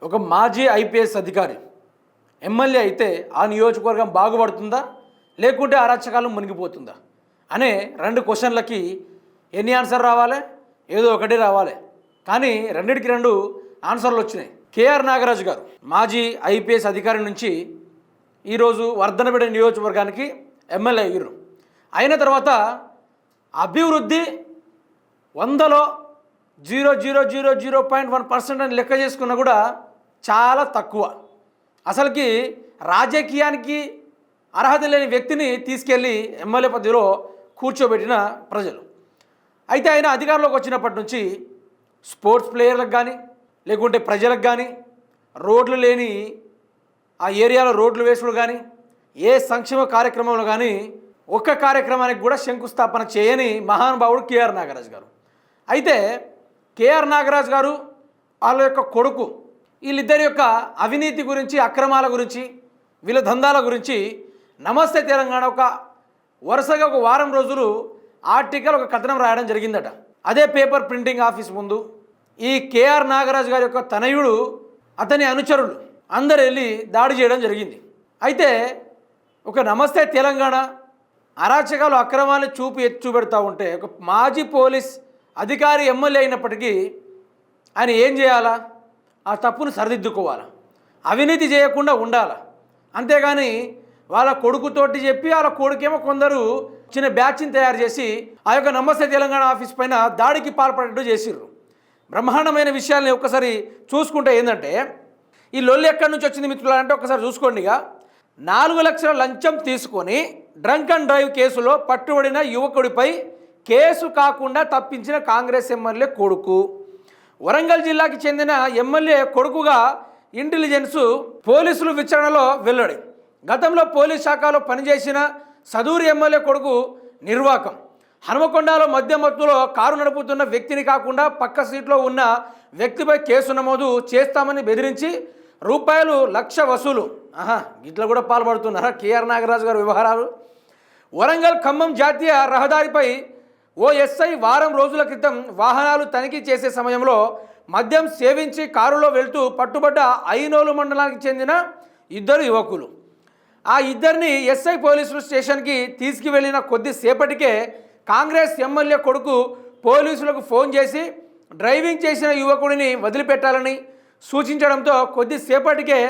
ఒక మాజీ ఐపీఎస్ అధికారి ఎమ్మెల్యే అయితే ఆ నియోజకవర్గం బాగుపడుతుందా లేకుంటే అరాచకాలు మునిగిపోతుందా అనే రెండు క్వశ్చన్లకి ఎన్ని ఆన్సర్ రావాలి? ఏదో ఒకటి రావాలి. కానీ రెండిటికి రెండు ఆన్సర్లు వచ్చినాయి. కేఆర్ నాగరాజు గారు మాజీ ఐపీఎస్ అధికారి నుంచి ఈరోజు వర్ధనపేట నియోజకవర్గానికి ఎమ్మెల్యే అయ్యారు. అయిన తర్వాత అభివృద్ధి 100లో 0.1% అని లెక్క చేసుకున్నా కూడా చాలా తక్కువ. అసలుకి రాజకీయానికి అర్హత లేని వ్యక్తిని తీసుకెళ్ళి ఎమ్మెల్యే పదవిలో కూర్చోబెట్టిన ప్రజలు. అయితే ఆయన అధికారంలోకి వచ్చినప్పటి నుంచి స్పోర్ట్స్ ప్లేయర్లకు కానీ లేకుంటే ప్రజలకు కానీ రోడ్లు లేని ఆ ఏరియాలో రోడ్లు వేసుడు కానీ ఏ సంక్షేమ కార్యక్రమంలో కానీ ఒక్క కార్యక్రమానికి కూడా శంకుస్థాపన చేయని మహానుభావుడు కేఆర్ నాగరాజు గారు. అయితే కేఆర్ నాగరాజు గారు వాళ్ళ యొక్క కొడుకు వీళ్ళిద్దరి యొక్క అవినీతి గురించి, అక్రమాల గురించి, వీళ్ళ దందాల గురించి నమస్తే తెలంగాణ ఒక వరుసగా ఒక వారం రోజులు ఆర్టికల్ ఒక కథనం రాయడం జరిగిందట. అదే పేపర్ ప్రింటింగ్ ఆఫీస్ ముందు ఈ కేఆర్ నాగరాజు గారి యొక్క తనయుడు, అతని అనుచరులు అందరు వెళ్ళి దాడి చేయడం జరిగింది. అయితే ఒక నమస్తే తెలంగాణ అరాచకాలు అక్రమాన్ని చూపెడతా ఉంటే ఒక మాజీ పోలీస్ అధికారి ఎమ్మెల్యే అయినప్పటికీ ఆయన ఏం చేయాలా? ఆ తప్పును సరిదిద్దుకోవాలా, అవినీతి చేయకుండా ఉండాలా. అంతేగాని వాళ్ళ కొడుకుతోటి చెప్పి వాళ్ళ కొడుకేమో కొందరు చిన్న బ్యాచ్ని తయారు చేసి ఆ యొక్క నమస్తే తెలంగాణ ఆఫీస్ పైన దాడికి పాల్పడేట్టు చేసిర్రు. బ్రహ్మాండమైన విషయాల్ని ఒక్కసారి చూసుకుంటే ఏంటంటే ఈ లొల్లి ఎక్కడి నుంచి వచ్చింది మిత్రులంటే ఒకసారి చూసుకోండి. ఇక 4 లక్షల లంచం తీసుకొని డ్రంక్ అండ్ డ్రైవ్ కేసులో పట్టుబడిన యువకుడిపై కేసు కాకుండా తప్పించిన కాంగ్రెస్ ఎమ్మెల్యే కొడుకు. వరంగల్ జిల్లాకి చెందిన ఎమ్మెల్యే కొడుకుగా ఇంటెలిజెన్స్ పోలీసులు విచారణలో వెల్లడి. గతంలో పోలీస్ శాఖలో పనిచేసిన సదూరి ఎమ్మెల్యే కొడుకు నిర్వాకం. హనుమకొండలో మద్యమత్తులో కారు నడుపుతున్న వ్యక్తిని కాకుండా పక్క సీట్లో ఉన్న వ్యక్తిపై కేసు నమోదు చేస్తామని బెదిరించి ₹1,00,000 వసూలు. ఇట్లా కూడా పాల్పడుతున్నారా కేఆర్ నాగరాజు గారు వ్యవహారాలు? వరంగల్ ఖమ్మం జాతీయ రహదారిపై ఓ ఎస్ఐ వారం రోజుల క్రితం వాహనాలు తనిఖీ చేసే సమయంలో మద్యం సేవించి కారులో వెళ్తూ పట్టుబడ్డ ఐనోలు మండలానికి చెందిన 2 యువకులు. ఆ ఇద్దరిని ఎస్ఐ పోలీసులు స్టేషన్కి తీసుకువెళ్ళిన కొద్దిసేపటికే కాంగ్రెస్ ఎమ్మెల్యే కొడుకు పోలీసులకు ఫోన్ చేసి డ్రైవింగ్ చేసిన యువకుడిని వదిలిపెట్టాలని సూచించడంతో కొద్దిసేపటికే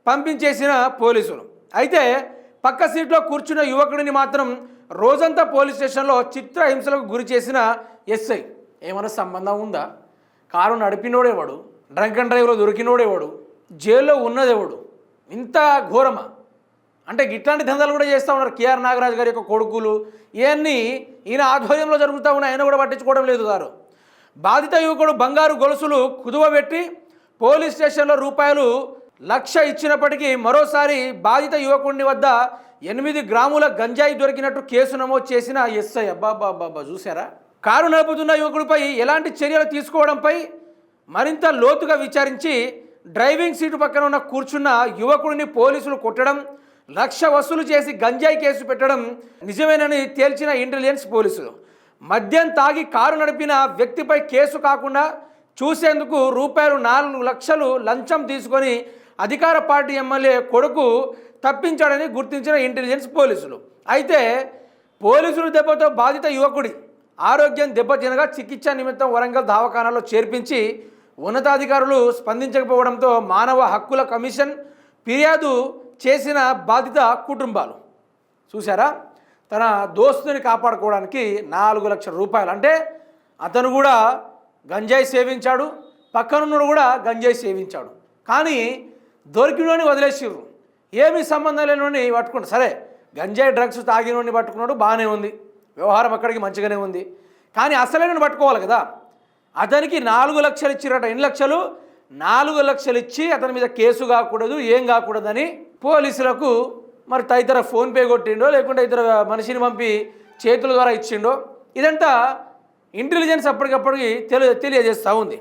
పంపించేసిన పోలీసులు. అయితే పక్క సీట్లో కూర్చున్న యువకుడిని మాత్రం రోజంతా పోలీస్ స్టేషన్లో చిత్రహింసలకు గురి చేసిన ఎస్ఐ. ఏమైనా సంబంధం ఉందా? కారు నడిపినోడేవాడు, డ్రంక్ అండ్ డ్రైవ్లో దొరికినోడేవాడు, జైల్లో ఉన్నదేవాడు? ఇంత ఘోరమా? అంటే ఇట్లాంటి దందాలు కూడా చేస్తూ ఉన్నారు కేఆర్ నాగరాజు గారి యొక్క కొడుకులు. ఇవన్నీ ఈయన ఆధ్వర్యంలో జరుగుతూ ఉన్నాయి, ఆయన కూడా పట్టించుకోవడం లేదు గారు. బాధిత యువకుడు బంగారు గొలుసులు కుదువబెట్టి పోలీస్ స్టేషన్లో ₹1,00,000 ఇచ్చినప్పటికీ మరోసారి బాధిత యువకుడిని వద్ద 8 గ్రాముల గంజాయి దొరికినట్టు కేసు నమోదు చేసిన ఎస్ఐ. అబ్బాబ్బాబ్బా, చూసారా? కారు నడుపుతున్న యువకుడిపై ఎలాంటి చర్యలు తీసుకోవడంపై మరింత లోతుగా విచారించి డ్రైవింగ్ సీటు పక్కన ఉన్న కూర్చున్న యువకుడిని పోలీసులు కొట్టడం, ₹1,00,000 వసూలు చేసి గంజాయి కేసు పెట్టడం నిజమేనని తేల్చిన ఇంటెలిజెన్స్ పోలీసులు మద్యం తాగి కారు నడిపిన వ్యక్తిపై కేసు కాకుండా చూసేందుకు ₹4,00,000 లంచం తీసుకొని అధికార పార్టీ ఎమ్మెల్యే కొడుకు తప్పించాడని గుర్తించిన ఇంటెలిజెన్స్ పోలీసులు. అయితే పోలీసులు దెబ్బతో బాధిత యువకుడి ఆరోగ్యం దెబ్బతినగా చికిత్స నిమిత్తం వరంగల్ దవాఖానాలో చేర్పించి ఉన్నతాధికారులు స్పందించకపోవడంతో మానవ హక్కుల కమిషన్ ఫిర్యాదు చేసిన బాధిత కుటుంబాలు. చూసారా? తన దోస్తుని కాపాడుకోవడానికి ₹4,00,000. అంటే అతను కూడా గంజాయి సేవించాడు, పక్కనున్నోడు కూడా గంజాయి సేవించాడు. కానీ దొరికినోని వదిలేసిర్రు. ఏమీ సంబంధం లేనివాడిని పట్టుకున్నాడు. సరే, గంజాయి డ్రగ్స్ తాగినోడిని పట్టుకున్నాడు, బాగానే ఉంది, వ్యవహారం అక్కడికి మంచిగానే ఉంది. కానీ అసలైన పట్టుకోవాలి కదా. అతనికి ₹4,00,000 ఇచ్చిరట. ఎన్ని లక్షలు? ₹4,00,000 ఇచ్చి అతని మీద కేసు కాకూడదు, ఏం కాకూడదని పోలీసులకు మరి తదితర ఫోన్పే కొట్టిండో లేకుంటే ఇతర మనిషిని పంపి చేతుల ద్వారా ఇచ్చిండో ఇదంతా ఇంటెలిజెన్స్ అప్పటికప్పటికి తెలియజేస్తూ ఉంది.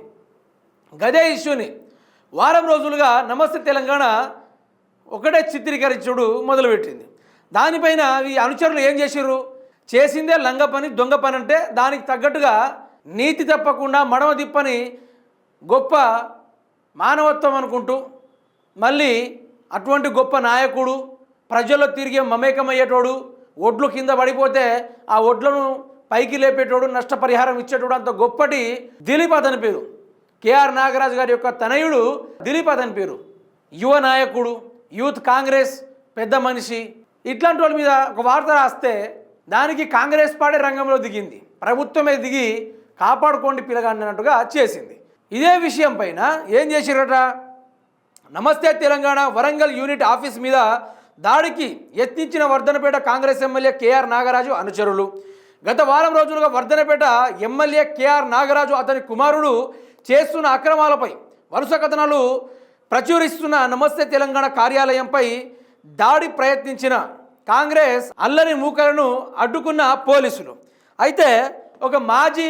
గదే ఇష్యూని వారం రోజులుగా నమస్తే తెలంగాణ ఒకటే చిత్రీకరించుడు మొదలుపెట్టింది. దానిపైన ఈ అనుచరులు ఏం చేసిర్రు? చేసిందే లంగ పని, దొంగ పని అంటే దానికి తగ్గట్టుగా నీతి తప్పకుండా మడమ తిప్పని గొప్ప మానవత్వం అనుకుంటూ మళ్ళీ అటువంటి గొప్ప నాయకుడు, ప్రజల్లో తిరిగి మమేకమయ్యేటోడు, ఒడ్లు కింద పడిపోతే ఆ ఒడ్లను పైకి లేపేటోడు, నష్టపరిహారం ఇచ్చేటోడు, అంత గొప్పటి దిలీప్ అతని పేరు. కేఆర్ నాగరాజు గారి యొక్క తనయుడు దిలీప్ అతని పేరు. యువ నాయకుడు, యూత్ కాంగ్రెస్ పెద్ద మనిషి. ఇట్లాంటి వాళ్ళ మీద ఒక వార్త రాస్తే దానికి కాంగ్రెస్ పార్టీ రంగంలో దిగింది. ప్రభుత్వమే దిగి కాపాడుకోండి పిల్లగాడినట్టుగా చేసింది. ఇదే విషయం పైన ఏం చేసిరట, నమస్తే తెలంగాణ వరంగల్ యూనిట్ ఆఫీస్ మీద దాడికి యత్నించిన వర్ధనపేట కాంగ్రెస్ ఎమ్మెల్యే కేఆర్ నాగరాజు అనుచరులు. గత వారం రోజులుగా వర్ధనపేట ఎమ్మెల్యే కేఆర్ నాగరాజు అతని కుమారుడు చేస్తున్న అక్రమాలపై వరుస కథనాలు ప్రచురిస్తున్న నమస్తే తెలంగాణ కార్యాలయంపై దాడి ప్రయత్నించిన కాంగ్రెస్ అల్లరి మూకలను అడ్డుకున్న పోలీసులు. అయితే ఒక మాజీ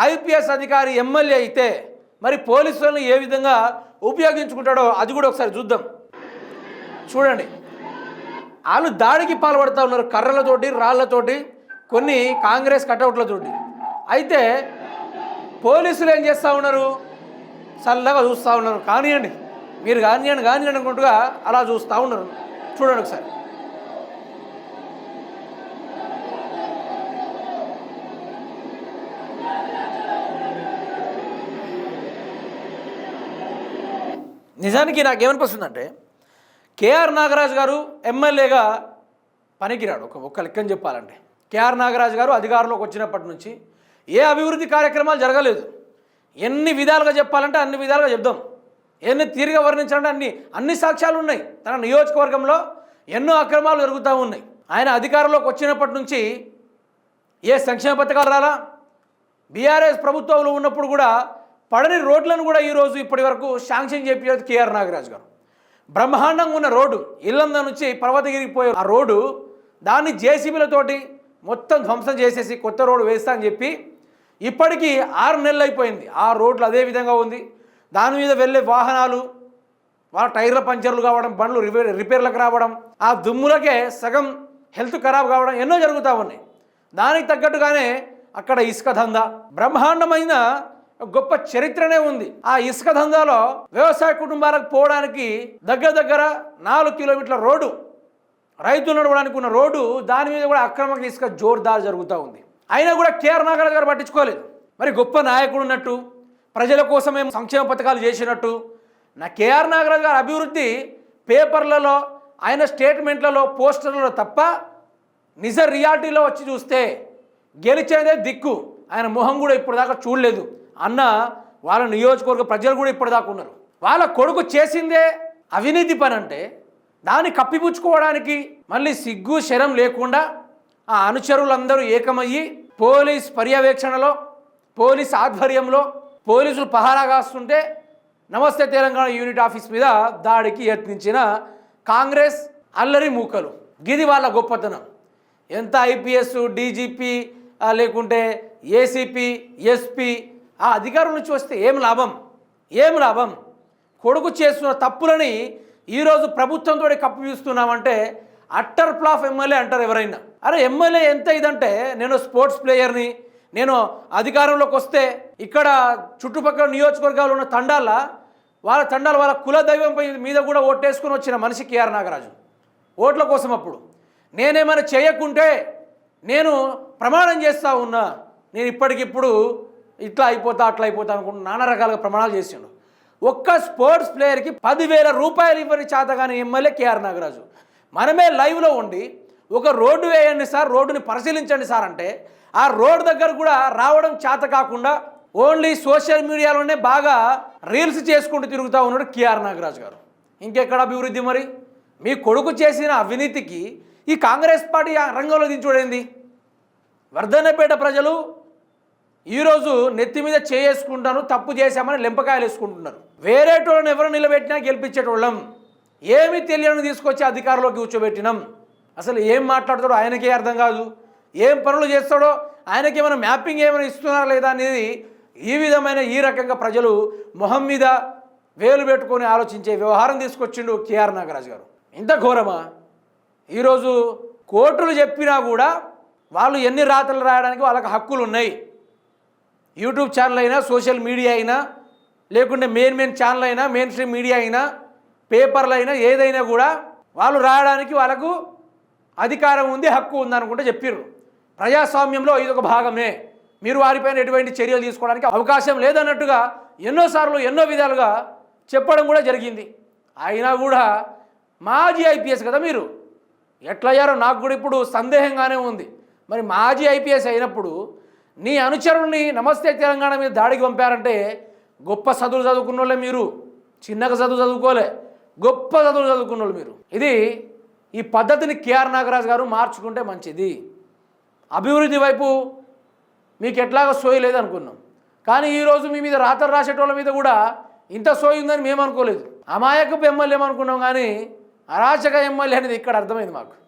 ఐపీఎస్ అధికారి ఎమ్మెల్యే అయితే మరి పోలీసులను ఏ విధంగా ఉపయోగించుకుంటాడో అది కూడా ఒకసారి చూద్దాం. చూడండి, వాళ్ళు దాడికి పాల్పడుతూ ఉన్నారు, కర్రలతోటి, రాళ్లతోటి, కొన్ని కాంగ్రెస్ కటౌట్లతోటి. అయితే పోలీసులు ఏం చేస్తూ ఉన్నారు, చల్లగా చూస్తూ ఉన్నారు. కానివ్వండి మీరు, కానివ్వండి అనుకుంటుగా అలా చూస్తూ ఉన్నారు. చూడండి ఒకసారి. నిజానికి నాకేమనిపిస్తుందంటే కేఆర్ నాగరాజు గారు ఎమ్మెల్యేగా పనికిరాడు. ఒక్క లెక్కని చెప్పాలంటే కేఆర్ నాగరాజు గారు అధికారంలోకి వచ్చినప్పటి నుంచి ఏ అభివృద్ధి కార్యక్రమాలు జరగలేదు. ఎన్ని విధాలుగా చెప్పాలంటే అన్ని విధాలుగా చెప్దాం, ఎన్ని తీరుగా వర్ణించాలంటే అన్ని సాక్ష్యాలు ఉన్నాయి. తన నియోజకవర్గంలో ఎన్నో అక్రమాలు జరుగుతూ ఉన్నాయి. ఆయన అధికారంలోకి వచ్చినప్పటి నుంచి ఏ సంక్షేమ పథకాలు రాలా, బీఆర్ఎస్ ప్రభుత్వంలో ఉన్నప్పుడు కూడా పడని రోడ్లను కూడా ఈరోజు ఇప్పటి వరకు శాంక్షన్ చేపించేది కేఆర్ నాగరాజు గారు. బ్రహ్మాండంగా ఉన్న రోడ్డు ఇల్లంద నుంచి పర్వతగిరికి పోయే ఆ రోడ్డు, దాన్ని జేసీబీలతోటి మొత్తం ధ్వంసం చేసేసి కొత్త రోడ్డు వేస్తా అని చెప్పి ఇప్పటికీ 6 నెలలు అయిపోయింది. ఆ రోడ్లు అదే విధంగా ఉంది. దాని మీద వెళ్ళే వాహనాలు వాళ్ళ టైర్ల పంచర్లు కావడం, బండ్లు రిపేర్లకు రావడం, ఆ దుమ్ములకే సగం హెల్త్ ఖరాబ్ కావడం ఎన్నో జరుగుతూ ఉన్నాయి. దానికి తగ్గట్టుగానే అక్కడ ఇసుక దందా, బ్రహ్మాండమైన గొప్ప చరిత్రనే ఉంది. ఆ ఇసుక దందాలో వ్యవసాయ కుటుంబాలకు పోవడానికి దగ్గర 4 కిలోమీటర్ల రోడ్డు, రైతులు నడవడానికి ఉన్న రోడ్డు, దాని మీద కూడా అక్రమ ఇసుక జోర్దార్ జరుగుతూ ఉంది. అయినా కూడా కేఆర్ నాగరాజు గారు పట్టించుకోలేదు. మరి గొప్ప నాయకుడు ఉన్నట్టు, ప్రజల కోసమే సంక్షేమ పథకాలు చేసినట్టు నా కేఆర్ నాగరాజు గారి అభివృద్ధి పేపర్లలో, ఆయన స్టేట్మెంట్లలో, పోస్టర్లలో తప్ప నిజ రియాలిటీలో వచ్చి చూస్తే గెలిచేదే దిక్కు. ఆయన మొహం కూడా ఇప్పటిదాకా చూడలేదు అన్న వాళ్ళ నియోజకవర్గ ప్రజలు కూడా ఇప్పటిదాకా ఉన్నారు. వాళ్ళ కొడుకు చేసిందే అవినీతి పని అంటే దాన్ని కప్పిపుచ్చుకోవడానికి మళ్ళీ సిగ్గు శరం లేకుండా ఆ అనుచరులందరూ ఏకమయ్యి పోలీస్ పర్యవేక్షణలో, పోలీస్ ఆధ్వర్యంలో పోలీసులు పహారా కాస్తుంటే నమస్తే తెలంగాణ యూనిట్ ఆఫీస్ మీద దాడికి యత్నించిన కాంగ్రెస్ అల్లరి మూకలు. గిది వాళ్ళ గొప్పతనం. ఎంత ఐపీఎస్, డీజీపీ లేకుంటే ఏసీపీ, ఎస్పీ ఆ అధికారం నుంచి వస్తే ఏం లాభం? కొడుకు చేస్తున్న తప్పులని ఈరోజు ప్రభుత్వంతో కప్పిస్తున్నామంటే అట్టర్ ఫ్లాప్ ఎమ్మెల్యే అంటారు ఎవరైనా. అరే ఎమ్మెల్యే ఎంత ఇదంటే, నేను స్పోర్ట్స్ ప్లేయర్ని, నేను అధికారంలోకి వస్తే ఇక్కడ చుట్టుపక్కల నియోజకవర్గాలు ఉన్న వాళ్ళ కుల దైవం మీద కూడా ఓటేసుకుని వచ్చిన మనిషి కేఆర్ నాగరాజు. ఓట్ల కోసం అప్పుడు నేనేమైనా చేయకుంటే నేను ప్రమాణం చేస్తూ ఉన్నా, నేను ఇప్పటికిప్పుడు ఇట్లా అయిపోతా అట్లా అయిపోతా అనుకుంటూ నానా రకాలుగా ప్రమాణాలు చేసిండు. ఒక్క స్పోర్ట్స్ ప్లేయర్కి 10,000 రూపాయలు ఇవ్వని చేతగాని ఎమ్మెల్యే కేఆర్ నాగరాజు. మనమే లైవ్లో ఉండి ఒక రోడ్డు వేయండి సార్, రోడ్డుని పరిశీలించండి సార్ అంటే ఆ రోడ్డు దగ్గర కూడా రావడం చేత కాకుండా ఓన్లీ సోషల్ మీడియాలోనే బాగా రీల్స్ చేసుకుంటూ తిరుగుతూ ఉన్నాడు కేఆర్ నాగరాజు గారు. ఇంకెక్కడ అభివృద్ధి? మరి మీ కొడుకు చేసిన అవినీతికి ఈ కాంగ్రెస్ పార్టీ రంగంలో దించుడైంది. వర్ధన్నపేట ప్రజలు ఈరోజు నెత్తి మీద చేసుకుంటాను, తప్పు చేశామని లెంపకాయలు వేసుకుంటున్నారు. వేరేటోళ్ళని ఎవరు నిలబెట్టినా గెలిపించేటోళ్ళం, ఏమీ తెలియని తీసుకొచ్చి అధికారంలోకి కూర్చోబెట్టినాం. అసలు ఏం మాట్లాడతాడో ఆయనకే అర్థం కాదు, ఏం పనులు చేస్తాడో ఆయనకి ఏమైనా మ్యాపింగ్ ఏమైనా ఇస్తున్నారా లేదా అనేది ఈ రకంగా ప్రజలు మొహం మీద వేలు పెట్టుకొని ఆలోచించే వ్యవహారం తీసుకొచ్చిండు కేఆర్ నాగరాజు గారు. ఇంత ఘోరమా? ఈరోజు కోర్టులు చెప్పినా కూడా వాళ్ళు ఎన్ని రాతలు రాయడానికి వాళ్ళకి హక్కులు ఉన్నాయి. యూట్యూబ్ ఛానల్ అయినా, సోషల్ మీడియా అయినా, లేకుంటే మెయిన్ ఛానల్ అయినా మెయిన్ స్ట్రీమ్ మీడియా అయినా పేపర్లు అయినా ఏదైనా కూడా వాళ్ళు రాయడానికి వాళ్ళకు అధికారం ఉంది, హక్కు ఉంది అనుకుంటే చెప్పిర్రు. ప్రజాస్వామ్యంలో ఇది ఒక భాగమే, మీరు వారిపైన ఎటువంటి చర్యలు తీసుకోవడానికి అవకాశం లేదన్నట్టుగా ఎన్నోసార్లు ఎన్నో విధాలుగా చెప్పడం కూడా జరిగింది. అయినా కూడా మాజీ ఐపీఎస్ కదా మీరు, ఎట్లయ్యారో నాకు కూడా ఇప్పుడు సందేహంగానే ఉంది. మరి మాజీ ఐపీఎస్ అయినప్పుడు నీ అనుచరుల్ని నమస్తే తెలంగాణ మీద దాడికి పంపారంటే గొప్ప చదువులు చదువుకున్న వాళ్ళే మీరు, చిన్నగా చదువుకోలే, గొప్ప చదువులు చదువుకున్న వాళ్ళు మీరు. ఈ పద్ధతిని కేఆర్ నాగరాజు గారు మార్చుకుంటే మంచిది. అభివృద్ధి వైపు మీకు ఎట్లాగో సోయి లేదనుకున్నాం, కానీ ఈరోజు మీ మీద రాతలు రాసేటోళ్ళ మీద కూడా ఇంత సోయి ఉందని మేము అనుకోలేదు. అమాయకపు ఎమ్మెల్యే అనుకున్నాం, కానీ అరాచక ఎమ్మెల్యే అనేది ఇక్కడ అర్థమైంది మాకు.